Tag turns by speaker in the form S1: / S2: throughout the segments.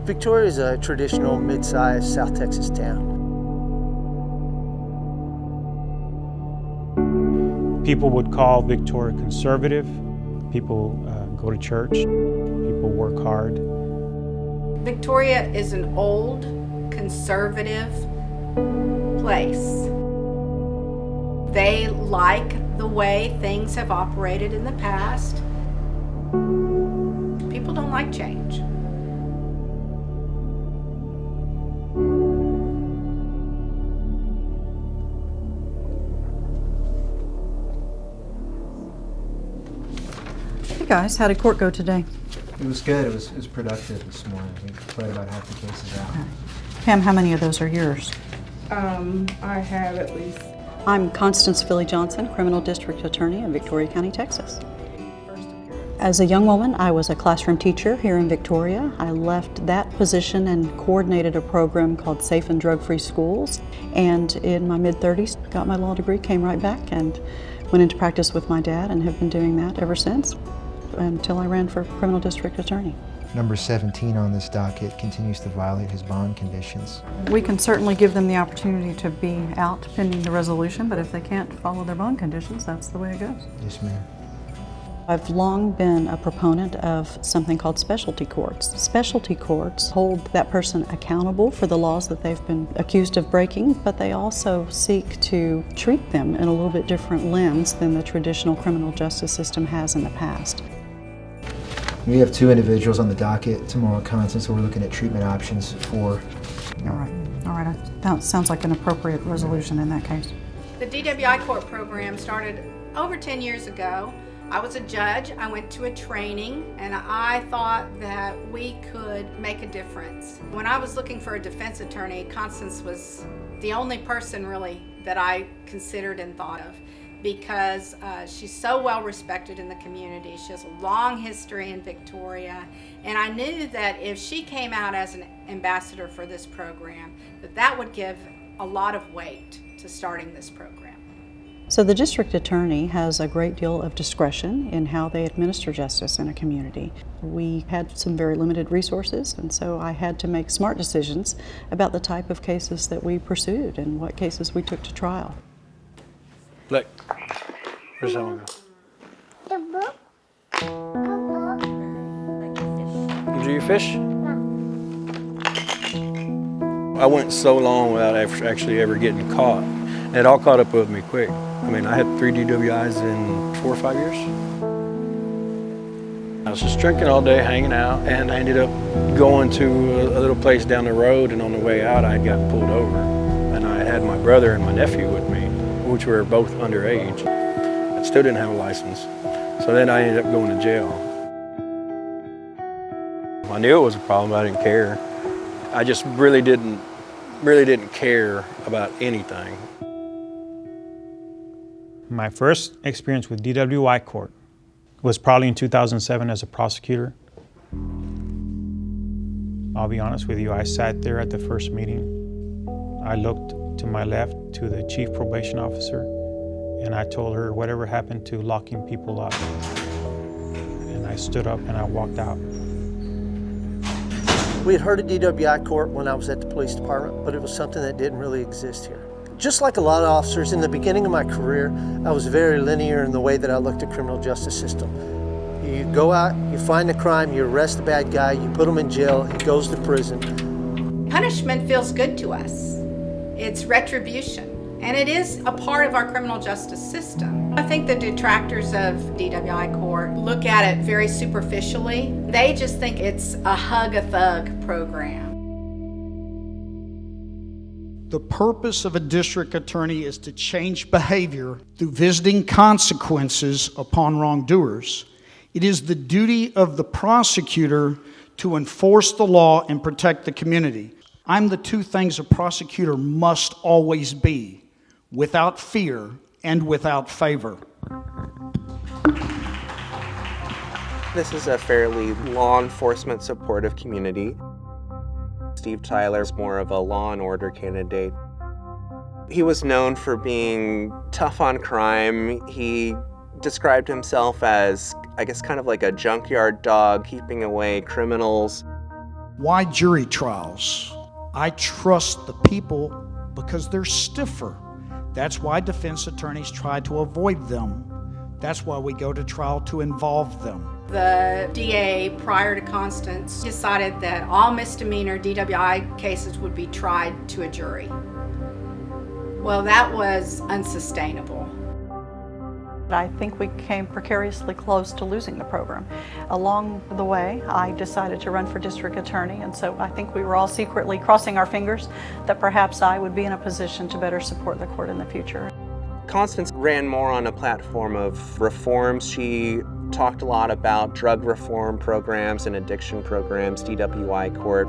S1: Victoria is a traditional mid-sized South Texas town.
S2: People would call Victoria conservative. People go to church. People work hard.
S3: Victoria is an old, conservative place. They like the way things have operated in the past. People don't like change.
S4: Hey guys, how did court go today?
S5: It was good. It was productive this morning. We played about half the cases out.
S4: Okay. Pam, how many of those are yours?
S6: I have at least.
S4: I'm Constance Filley Johnson, Criminal District Attorney in Victoria County, Texas. As a young woman, I was a classroom teacher here in Victoria. I left that position and coordinated a program called Safe and Drug-Free Schools. And in my mid-30s, got my law degree, came right back and went into practice with my dad and have been doing that ever since, until I ran for Criminal District Attorney.
S5: Number 17 on this docket continues to violate his bond conditions.
S4: We can certainly give them the opportunity to be out pending the resolution, but if they can't follow their bond conditions, that's the way it goes.
S5: Yes, ma'am.
S4: I've long been a proponent of something called specialty courts. Specialty courts hold that person accountable for the laws that they've been accused of breaking, but they also seek to treat them in a little bit different lens than the traditional criminal justice system has in the past.
S5: We have 2 individuals on the docket tomorrow, Constance, so we're looking at treatment options for.
S4: All right. That sounds like an appropriate resolution in that case.
S3: The DWI court program started over 10 years ago. I was a judge, I went to a training, and I thought that we could make a difference. When I was looking for a defense attorney, Constance was the only person really that I considered and thought of, because she's so well respected in the community. She has a long history in Victoria, and I knew that if she came out as an ambassador for this program, that would give a lot of weight to starting this program.
S4: So the district attorney has a great deal of discretion in how they administer justice in a community. We had some very limited resources, and so I had to make smart decisions about the type of cases that we pursued and what cases we took to trial.
S7: Look, where's that one go? You do your fish? I went so long without actually ever getting caught. It all caught up with me quick. I mean, I had 3 DWIs in 4 or 5 years. I was just drinking all day, hanging out, and I ended up going to a little place down the road, and on the way out, I had gotten pulled over. And I had my brother and my nephew with me, which were both underage. I still didn't have a license. So then I ended up going to jail. I knew it was a problem, but I didn't care. I just really didn't care about anything.
S2: My first experience with DWI court was probably in 2007 as a prosecutor. I'll be honest with you, I sat there at the first meeting. I looked to my left to the chief probation officer, and I told her whatever happened to locking people up. And I stood up and I walked out.
S1: We had heard of DWI court when I was at the police department, but it was something that didn't really exist here. Just like a lot of officers, in the beginning of my career, I was very linear in the way that I looked at criminal justice system. You go out, you find the crime, you arrest the bad guy, you put him in jail, he goes to prison.
S3: Punishment feels good to us. It's retribution, and it is a part of our criminal justice system. I think the detractors of DWI court look at it very superficially. They just think it's a hug-a-thug program.
S8: The purpose of a district attorney is to change behavior through visiting consequences upon wrongdoers. It is the duty of the prosecutor to enforce the law and protect the community. I'm the 2 things a prosecutor must always be: without fear and without favor.
S9: This is a fairly law enforcement supportive community. Steve Tyler's more of a law and order candidate. He was known for being tough on crime. He described himself as, I guess, kind of like a junkyard dog, keeping away criminals.
S8: Why jury trials? I trust the people because they're stiffer. That's why defense attorneys try to avoid them. That's why we go to trial, to involve them.
S3: The DA, prior to Constance, decided that all misdemeanor DWI cases would be tried to a jury. Well, that was unsustainable.
S4: I think we came precariously close to losing the program. Along the way, I decided to run for district attorney, and so I think we were all secretly crossing our fingers that perhaps I would be in a position to better support the court in the future.
S9: Constance ran more on a platform of reforms. She talked a lot about drug reform programs and addiction programs, DWI court.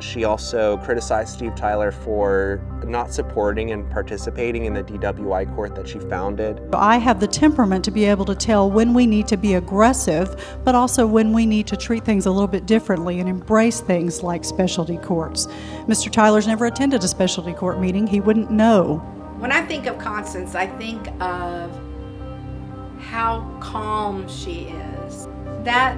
S9: She also criticized Steve Tyler for not supporting and participating in the DWI court that she founded.
S4: I have the temperament to be able to tell when we need to be aggressive, but also when we need to treat things a little bit differently and embrace things like specialty courts. Mr. Tyler's never attended a specialty court meeting. He wouldn't know.
S3: When I think of Constance, I think of how calm she is. That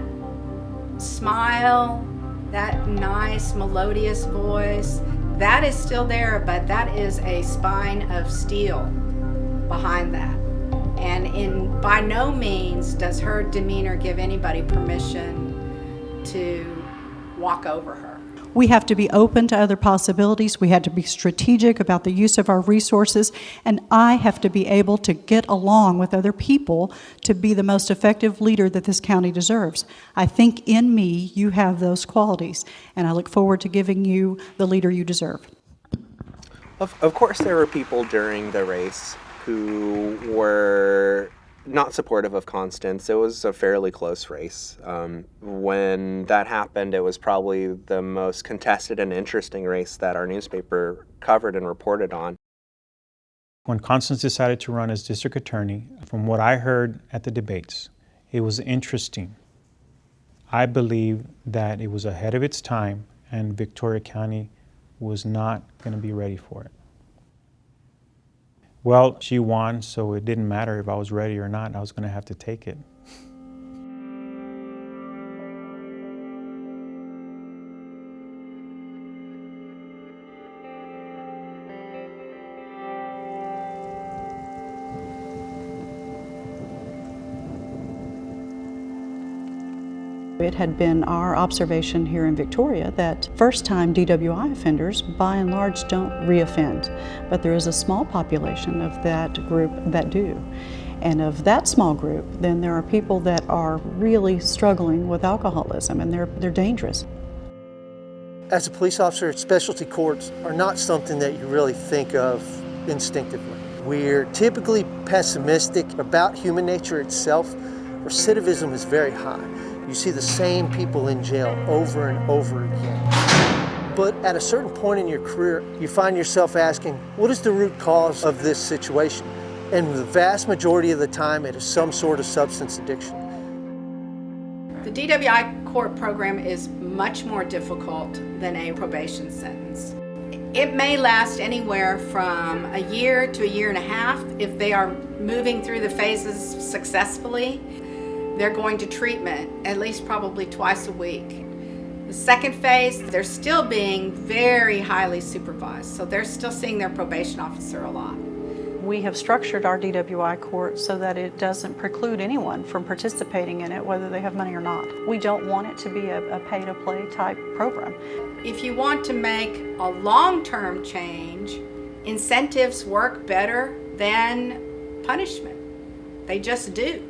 S3: smile, that nice melodious voice, that is still there, but that is a spine of steel behind that. And by no means does her demeanor give anybody permission to walk over her.
S4: We have to be open to other possibilities. We have to be strategic about the use of our resources, and I have to be able to get along with other people to be the most effective leader that this county deserves. I think in me you have those qualities, and I look forward to giving you the leader you deserve.
S9: Of course, there were people during the race who were not supportive of Constance. It was a fairly close race. When that happened, it was probably the most contested and interesting race that our newspaper covered and reported on.
S2: When Constance decided to run as district attorney, from what I heard at the debates, it was interesting. I believe that it was ahead of its time and Victoria County was not going to be ready for it. Well, she won, so it didn't matter if I was ready or not. I was going to have to take it.
S4: It had been our observation here in Victoria that first-time DWI offenders, by and large, don't reoffend. But there is a small population of that group that do. And of that small group, then there are people that are really struggling with alcoholism, and they're dangerous.
S1: As a police officer, specialty courts are not something that you really think of instinctively. We're typically pessimistic about human nature itself. Recidivism is very high. You see the same people in jail over and over again. But at a certain point in your career, you find yourself asking, what is the root cause of this situation? And the vast majority of the time, it is some sort of substance addiction.
S3: The DWI court program is much more difficult than a probation sentence. It may last anywhere from a year to a year and a half. If they are moving through the phases successfully, they're going to treatment at least probably twice a week. The second phase, they're still being very highly supervised, so they're still seeing their probation officer a lot.
S4: We have structured our DWI court so that it doesn't preclude anyone from participating in it, whether they have money or not. We don't want it to be a pay-to-play type program.
S3: If you want to make a long-term change, incentives work better than punishment. They just do.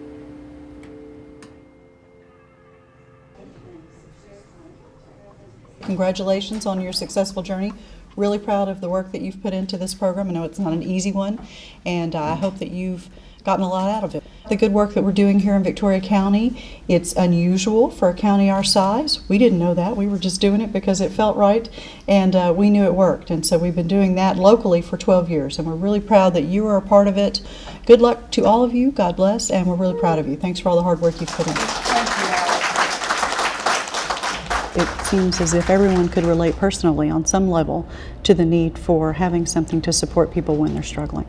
S4: Congratulations on your successful journey. Really proud of the work that you've put into this program. I know it's not an easy one, and I hope that you've gotten a lot out of it. The good work that we're doing here in Victoria County, it's unusual for a county our size. We didn't know that. We were just doing it because it felt right, and we knew it worked. And so we've been doing that locally for 12 years, and we're really proud that you are a part of it. Good luck to all of you. God bless, and we're really proud of you. Thanks for all the hard work you've put in. It seems as if everyone could relate personally on some level to the need for having something to support people when they're struggling.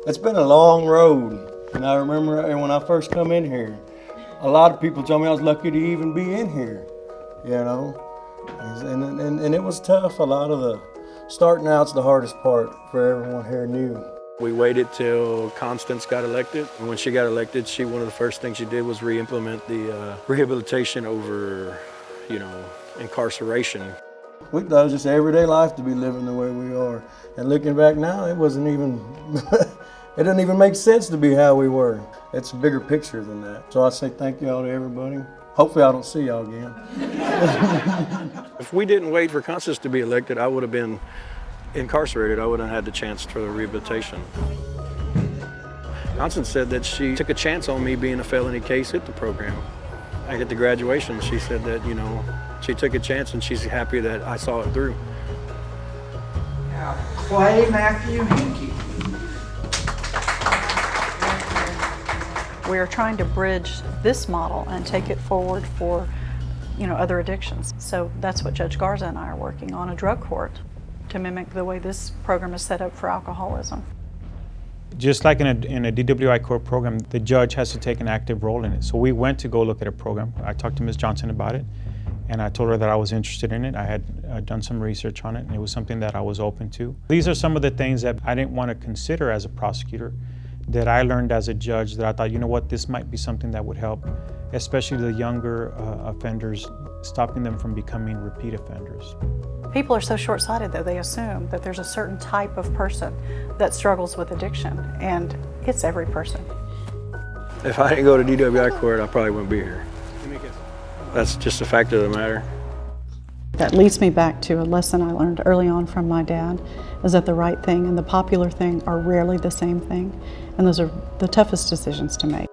S10: It's been a long road, and I remember when I first come in here, a lot of people told me I was lucky to even be in here, you know. And it was tough. A lot of the starting out's the hardest part for everyone here new.
S7: We waited till Constance got elected. And when she got elected, one of the first things she did was re-implement the rehabilitation over, incarceration.
S10: We thought it was just everyday life to be living the way we are. And looking back now, it wasn't even, it doesn't even make sense to be how we were. It's a bigger picture than that. So I say thank you all to everybody. Hopefully I don't see y'all again.
S7: If we didn't wait for Constance to be elected, I would have been incarcerated. I wouldn't have had the chance for the rehabilitation. Constance said that she took a chance on me being a felony case at the program. At the graduation, she said that, she took a chance and she's happy that I saw it through.
S11: Now, Clay Matthew Hinkey.
S4: We are trying to bridge this model and take it forward for, other addictions. So that's what Judge Garza and I are working on, a drug court, to mimic the way this program is set up for alcoholism.
S2: Just like in a DWI court program, the judge has to take an active role in it. So we went to go look at a program. I talked to Ms. Johnson about it, and I told her that I was interested in it. I had done some research on it, and it was something that I was open to. These are some of the things that I didn't want to consider as a prosecutor, that I learned as a judge, that I thought, this might be something that would help, especially the younger offenders, stopping them from becoming repeat offenders.
S4: People are so short-sighted, though. They assume that there's a certain type of person that struggles with addiction, and it's every person.
S7: If I didn't go to DWI court, I probably wouldn't be here. That's just a fact of the matter.
S4: That leads me back to a lesson I learned early on from my dad, is that the right thing and the popular thing are rarely the same thing, and those are the toughest decisions to make.